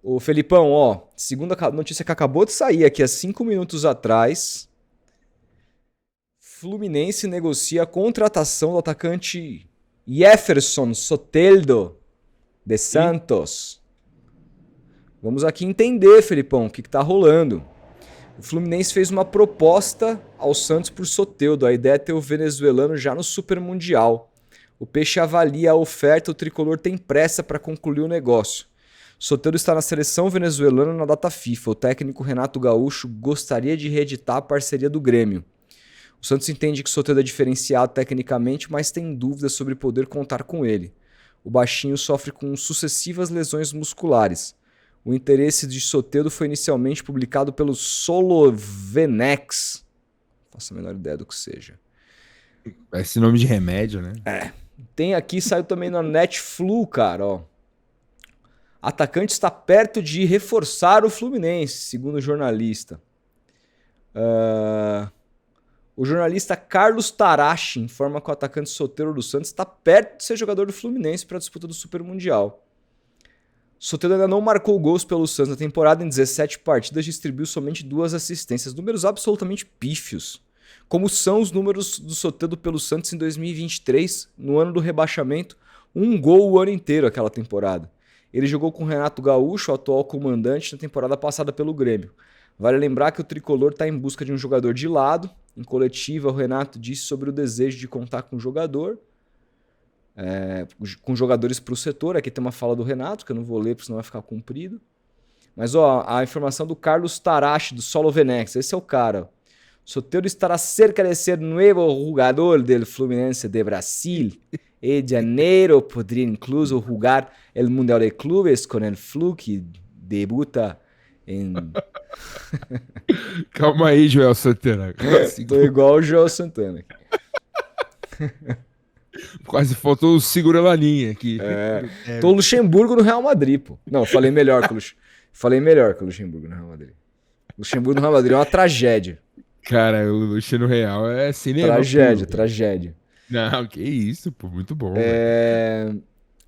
Ô, Felipão, ó, segunda notícia que acabou de sair aqui há 5 minutos atrás. Fluminense negocia a contratação do atacante Jefferson Soteldo de Ih, Santos. Vamos aqui entender, Felipão, o que tá rolando. O Fluminense fez uma proposta ao Santos por Soteldo. A ideia é ter o venezuelano já no Super Mundial. O Peixe avalia a oferta, o tricolor tem pressa para concluir o negócio. Soteldo está na seleção venezuelana na data FIFA. O técnico Renato Gaúcho gostaria de reeditar a parceria do Grêmio. O Santos entende que Soteldo é diferenciado tecnicamente, mas tem dúvidas sobre poder contar com ele. O baixinho sofre com sucessivas lesões musculares. O interesse de Soteldo foi inicialmente publicado pelo Solovenex. Não faço a menor ideia do que seja. esse nome de remédio, né? Tem aqui, saiu também na Netflu, cara, ó. Atacante está perto de reforçar o Fluminense, segundo o jornalista. O jornalista Carlos Tarachi informa que o atacante Soteldo do Santos está perto de ser jogador do Fluminense para a disputa do Super Mundial. Soteldo ainda não marcou gols pelo Santos na temporada. Em 17 partidas distribuiu somente 2 assistências, números absolutamente pífios. Como são os números do Soteldo pelo Santos em 2023, no ano do rebaixamento, 1 gol o ano inteiro aquela temporada. Ele jogou com Renato Gaúcho, o atual comandante, na temporada passada pelo Grêmio. Vale lembrar que o tricolor está em busca de um jogador de lado. Em coletiva, o Renato disse sobre o desejo de contar com o jogador, com jogadores para o setor. Aqui tem uma fala do Renato, que eu não vou ler, porque senão vai ficar comprido. Mas ó, a informação do Carlos Tarachi, do Solovenex, esse é o cara. Soteldo estará cerca de ser novo jogador del Fluminense de Brasil. En janeiro podría incluso jugar el Mundial de Clubes con el Flu, que debuta em... Calma aí, Joel Santana. Tô igual o João Santana. Quase faltou o segura na linha aqui. Tô Luxemburgo no Real Madrid, pô. Não, falei melhor que o Luxemburgo no Real Madrid. Luxemburgo no Real Madrid é uma tragédia. Cara, o Luciano Real é cinema Tragédia, puro. tragédia. Não, que isso, pô, muito bom, velho.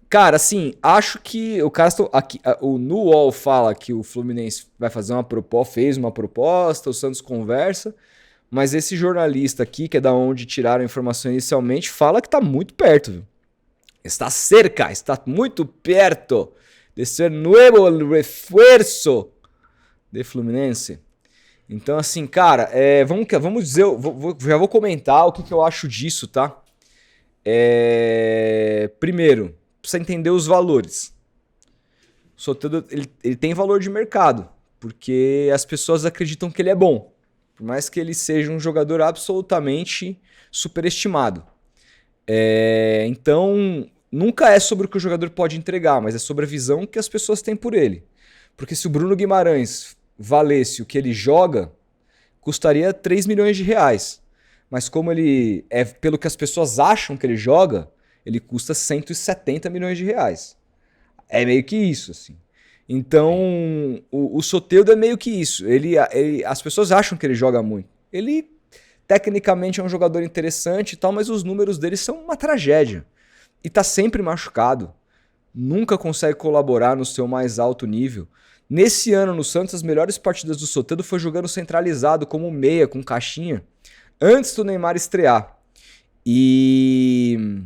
Cara, assim, acho que o cara aqui, o Nuol fala que o Fluminense vai fazer uma proposta, fez uma proposta, o Santos conversa, mas esse jornalista aqui, que é da onde tiraram a informação inicialmente, fala que tá muito perto, viu? Está cerca, está muito perto de ser novo refuerzo de Fluminense. Então, assim, cara, vamos dizer, já vou comentar o que eu acho disso, tá? Primeiro, precisa entender os valores. O Soteldo, ele tem valor de mercado, porque as pessoas acreditam que ele é bom, por mais que ele seja um jogador absolutamente superestimado. Então, nunca é sobre o que o jogador pode entregar, mas é sobre a visão que as pessoas têm por ele. Porque se o Bruno Guimarães valesse o que ele joga, custaria 3 milhões de reais. Mas como ele é pelo que as pessoas acham que ele joga, ele custa 170 milhões de reais. É meio que isso, assim. Então, o Soteldo é meio que isso. As pessoas acham que ele joga muito. Ele, tecnicamente, é um jogador interessante e tal, mas os números dele são uma tragédia. E tá sempre machucado. Nunca consegue colaborar no seu mais alto nível. Nesse ano, no Santos, as melhores partidas do Soteldo foi jogando centralizado, como meia, com caixinha, antes do Neymar estrear. E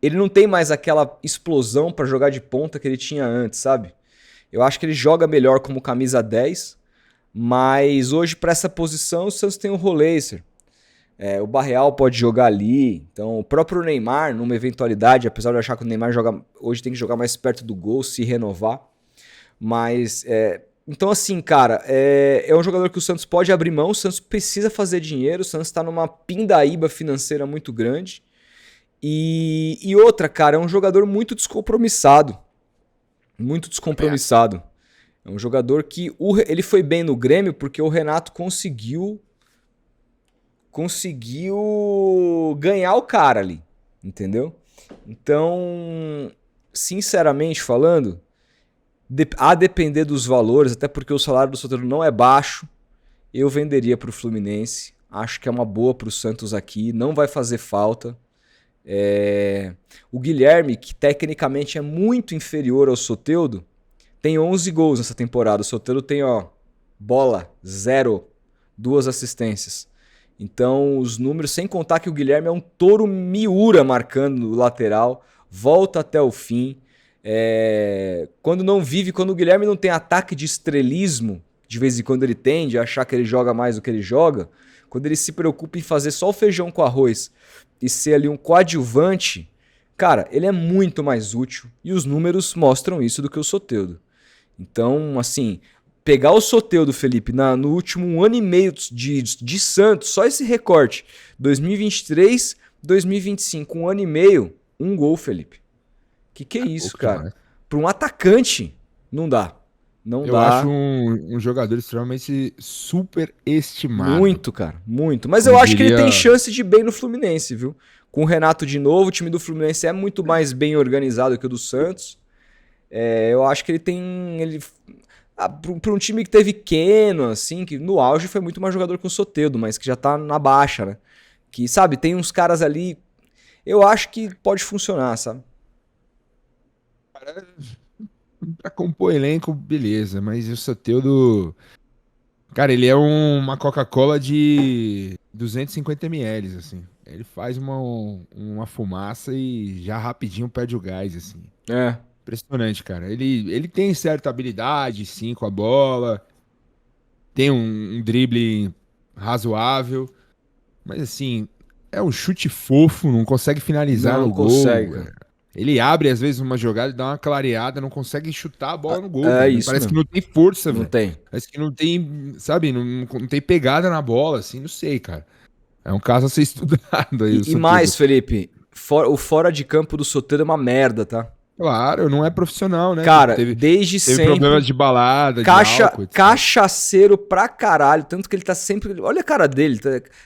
ele não tem mais aquela explosão para jogar de ponta que ele tinha antes, sabe? Eu acho que ele joga melhor como camisa 10, mas hoje para essa posição o Santos tem o Roleiser. O Barreal pode jogar ali, então o próprio Neymar, numa eventualidade, apesar de eu achar que o Neymar hoje tem que jogar mais perto do gol, se renovar, mas então assim, cara, é um jogador que o Santos pode abrir mão, o Santos precisa fazer dinheiro, o Santos está numa pindaíba financeira muito grande. E outra, cara, é um jogador muito descompromissado. Muito descompromissado. É um jogador que ele foi bem no Grêmio porque o Renato conseguiu ganhar o cara ali, entendeu? Então, sinceramente falando, a depender dos valores, até porque o salário do Soteldo não é baixo, eu venderia para o Fluminense. Acho que é uma boa para o Santos aqui, não vai fazer falta. O Guilherme, que tecnicamente é muito inferior ao Soteldo, tem 11 gols nessa temporada. O Soteldo tem, bola, 0, 2 assistências. Então, os números, sem contar que o Guilherme é um touro Miura marcando o lateral, volta até o fim. Quando o Guilherme não tem ataque de estrelismo, de vez em quando ele tende a achar que ele joga mais do que ele joga, quando ele se preocupa em fazer só o feijão com arroz e ser ali um coadjuvante, cara, ele é muito mais útil e os números mostram isso do que o Soteldo. Então, assim, pegar o Soteldo, Felipe, no último ano e meio de Santos, só esse recorte, 2023, 2025, um ano e meio, um gol, Felipe. Que é isso, cara? Para um atacante, não dá. Eu acho um jogador extremamente superestimado. Muito, cara, muito. Mas eu acho que ele tem chance de ir bem no Fluminense, viu? Com o Renato de novo, o time do Fluminense é muito mais bem organizado que o do Santos. Eu acho que ele tem... para um time que teve Keno, assim, que no auge foi muito mais jogador que o Soteldo, mas que já tá na baixa, né? Que, sabe, tem uns caras ali... Eu acho que pode funcionar, sabe? Pra compor elenco, beleza, mas o Soteldo... Cara, ele é uma Coca-Cola de 250 ml, assim. Ele faz uma fumaça e já rapidinho perde o gás, assim. Impressionante, cara. Ele tem certa habilidade, sim, com a bola. Tem um drible razoável. Mas, assim, é um chute fofo, não consegue finalizar no gol. Cara. Ele abre, às vezes, uma jogada e dá uma clareada, não consegue chutar a bola no gol. Isso parece mesmo. que não tem força, velho. Não tem. Parece que não tem, sabe, não tem pegada na bola, assim, não sei, cara. É um caso a ser estudado aí. E mais, Felipe, o fora de campo do Soteldo é uma merda, tá? Claro, não é profissional, né? Cara, desde sempre... Teve problemas de balada, de álcool, etc. Cachaceiro pra caralho, tanto que ele tá sempre... Olha a cara dele.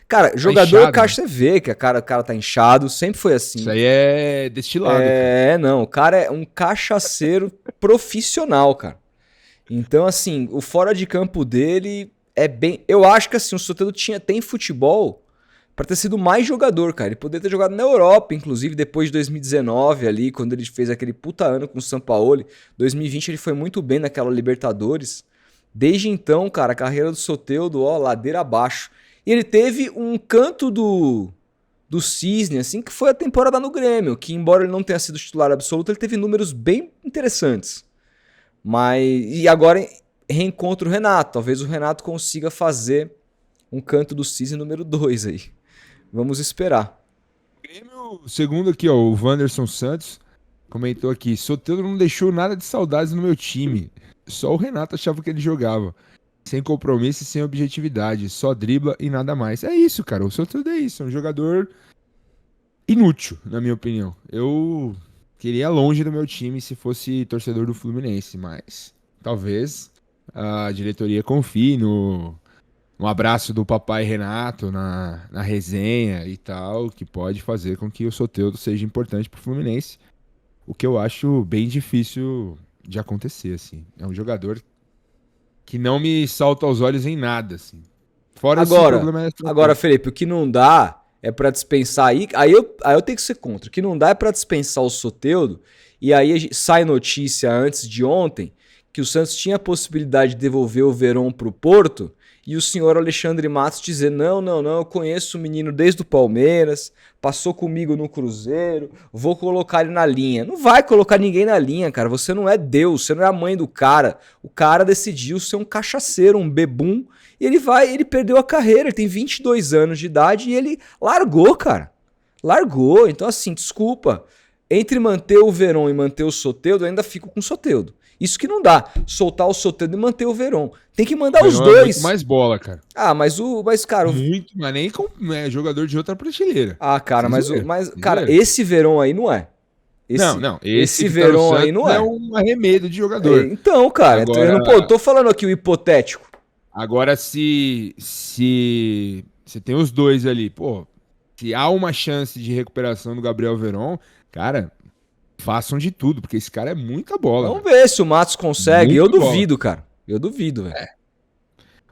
Cara, jogador inchado, caixa, você vê que o cara tá inchado, sempre foi assim. Isso aí é destilado. Não, o cara é um cachaceiro profissional, cara. Então, assim, o fora de campo dele é bem... Eu acho que, assim, o Soteldo tem futebol pra ter sido mais jogador, cara. Ele poderia ter jogado na Europa, inclusive, depois de 2019 ali, quando ele fez aquele puta ano com o Sampaoli. 2020 ele foi muito bem naquela Libertadores. Desde então, cara, a carreira do Soteldo, ladeira abaixo. E ele teve um canto do Cisne, assim, que foi a temporada no Grêmio, que embora ele não tenha sido titular absoluto, ele teve números bem interessantes. E agora reencontra o Renato. Talvez o Renato consiga fazer um canto do Cisne número 2 aí. Vamos esperar. Grêmio, segundo aqui, o Wanderson Santos comentou aqui: Soteldo não deixou nada de saudades no meu time. Só o Renato achava que ele jogava. Sem compromisso e sem objetividade. Só dribla e nada mais. É isso, cara. O Soteldo é isso. É um jogador inútil, na minha opinião. Eu queria longe do meu time se fosse torcedor do Fluminense, mas talvez a diretoria confie no... Um abraço do papai Renato na resenha e tal, que pode fazer com que o Soteldo seja importante pro Fluminense, o que eu acho bem difícil de acontecer, assim. É um jogador que não me salta aos olhos em nada, assim. Fora esse problema... Agora, Felipe, o que não dá é pra dispensar aí eu tenho que ser contra. O que não dá é pra dispensar o Soteldo, e aí sai notícia antes de ontem que o Santos tinha a possibilidade de devolver o Verón pro Porto, e o senhor Alexandre Matos dizer, não, eu conheço o menino desde o Palmeiras, passou comigo no Cruzeiro, vou colocar ele na linha. Não vai colocar ninguém na linha, cara, você não é Deus, você não é a mãe do cara. O cara decidiu ser um cachaceiro, um bebum, e ele perdeu a carreira, ele tem 22 anos de idade e ele largou, cara. Largou, então assim, desculpa. Entre manter o Verón e manter o Soteldo, eu ainda fico com o Soteldo. Isso que não dá. Soltar o Soteldo e manter o Verón. Tem que mandar os dois. Muito mais bola, cara. Mas cara... Muito, mas nem com jogador de outra prateleira. Cara, cara, esse Verón aí não é. Não. Esse Verón aí não é. É um arremedo de jogador. Então, cara, agora... eu tô falando aqui o hipotético. Agora, se você tem os dois ali, pô, se há uma chance de recuperação do Gabriel Verón, cara... Façam de tudo, porque esse cara é muita bola. Vamos ver se o Matos consegue. Eu duvido, cara. Eu duvido, velho.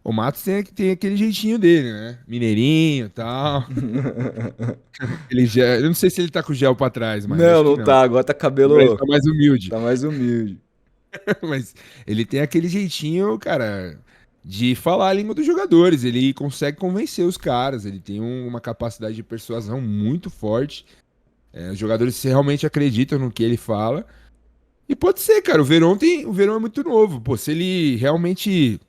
O Matos tem aquele jeitinho dele, né? Mineirinho e tal. Eu não sei se ele tá com o gel pra trás, mas. Não tá. Agora tá cabelo. Ele tá mais humilde. Tá mais humilde. Mas ele tem aquele jeitinho, cara, de falar a língua dos jogadores. Ele consegue convencer os caras. Ele tem uma capacidade de persuasão muito forte. Os jogadores realmente acreditam no que ele fala. E pode ser, cara. O Verón é muito novo. Pô, se ele realmente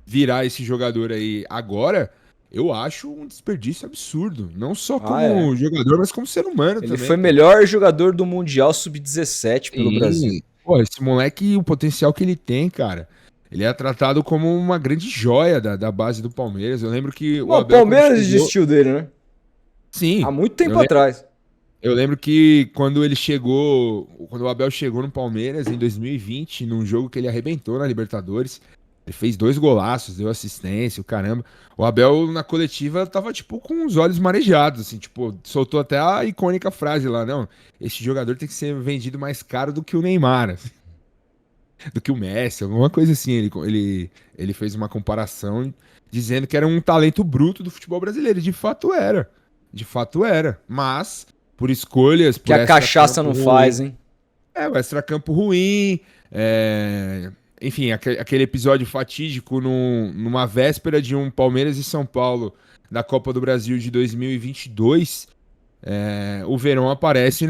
virar esse jogador aí agora, eu acho um desperdício absurdo. Não só Ah, é. como jogador, mas como ser humano Ele também, foi cara. melhor jogador do Mundial Sub-17 pelo Brasil. Sim. Pô, esse moleque, o potencial que ele tem, cara. Ele é tratado como uma grande joia da base do Palmeiras. Eu lembro que o Bom, o Abel, quando Palmeiras chegou. desistiu dele, né? Há Sim, muito eu tempo lembro, atrás. eu lembro que quando ele chegou. Quando o Abel chegou no Palmeiras em 2020, num jogo que ele arrebentou na Libertadores. Ele fez 2 golaços, deu assistência, o caramba. O Abel, na coletiva, tava, tipo, com os olhos marejados, assim, tipo, soltou até a icônica frase lá, não, esse jogador tem que ser vendido mais caro do que o Neymar, assim, do que o Messi, alguma coisa assim. Ele fez uma comparação dizendo que era um talento bruto do futebol brasileiro. E de fato era. De fato era. Mas, por escolhas, Que por a cachaça extra-campo não faz, ruim, hein? o extracampo ruim, enfim, aquele episódio fatídico numa véspera de um Palmeiras e São Paulo da Copa do Brasil de 2022, o Verón aparece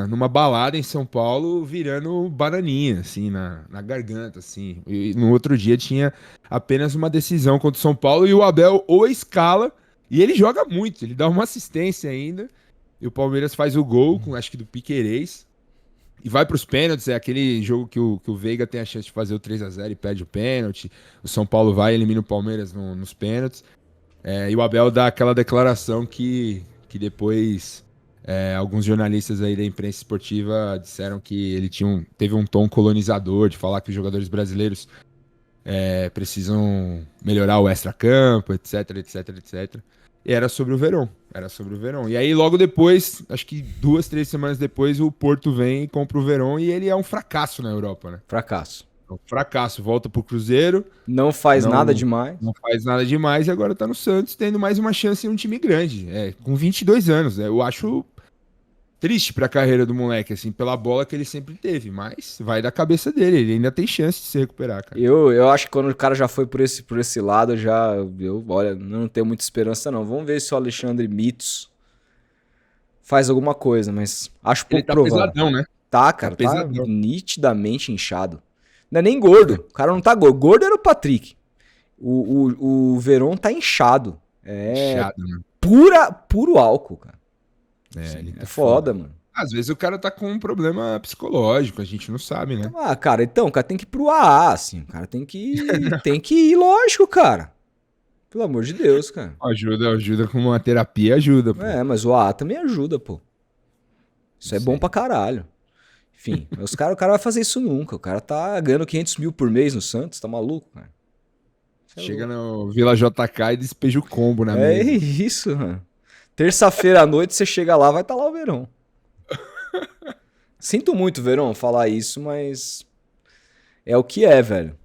numa balada em São Paulo virando bananinha, assim, na garganta, assim. E no outro dia tinha apenas uma decisão contra o São Paulo e o Abel ou escala, e ele joga muito, ele dá uma assistência ainda, e o Palmeiras faz o gol, com acho que do Piquerez, e vai para os pênaltis, é aquele jogo que o Veiga tem a chance de fazer o 3-0 e perde o pênalti. O São Paulo vai e elimina o Palmeiras nos pênaltis. E o Abel dá aquela declaração que depois alguns jornalistas aí da imprensa esportiva disseram que ele teve um tom colonizador de falar que os jogadores brasileiros precisam melhorar o extracampo, etc, etc, etc. E era sobre o Verón. Era sobre o Verón. E aí, logo depois, acho que 2, 3 semanas depois, o Porto vem e compra o Verón e ele é um fracasso na Europa, né? Fracasso. É um fracasso. Volta pro Cruzeiro, Não faz nada não, demais. não faz nada demais e agora tá no Santos, tendo mais uma chance em um time grande. Com 22 anos. Eu acho triste pra carreira do moleque, assim, pela bola que ele sempre teve. Mas vai da cabeça dele. Ele ainda tem chance de se recuperar, cara. Eu acho que quando o cara já foi por esse lado, olha, não tenho muita esperança não. Vamos ver se o Alexandre Mitos faz alguma coisa, mas acho Ele pouco tá provável. pesadão, né? Tá, Tá cara, tá pesadão. nitidamente inchado. Não é nem gordo. O cara não tá gordo. Gordo era o Patrick. O Verón tá inchado. É Inchado, né? puro álcool, cara. Ele É tá foda, foda. mano. Às vezes o cara tá com um problema psicológico, a gente não sabe, né? Ah, cara, então, o cara tem que ir pro AA, assim. O cara tem que ir, lógico, cara. Pelo amor de Deus, cara. Ajuda com uma terapia, ajuda, pô. É, mas o AA também ajuda, pô. Isso Não é bom sei. pra caralho. Enfim, mas o cara vai fazer isso nunca. O cara tá ganhando 500 mil por mês no Santos, tá maluco, cara? Isso é Chega louco. no Vila JK e despeja o combo na É mesa. isso, mano. Terça-feira à noite você chega lá, vai estar lá o Verón. Sinto muito, Verón, falar isso, mas é o que é, velho.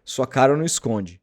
Sua cara não esconde.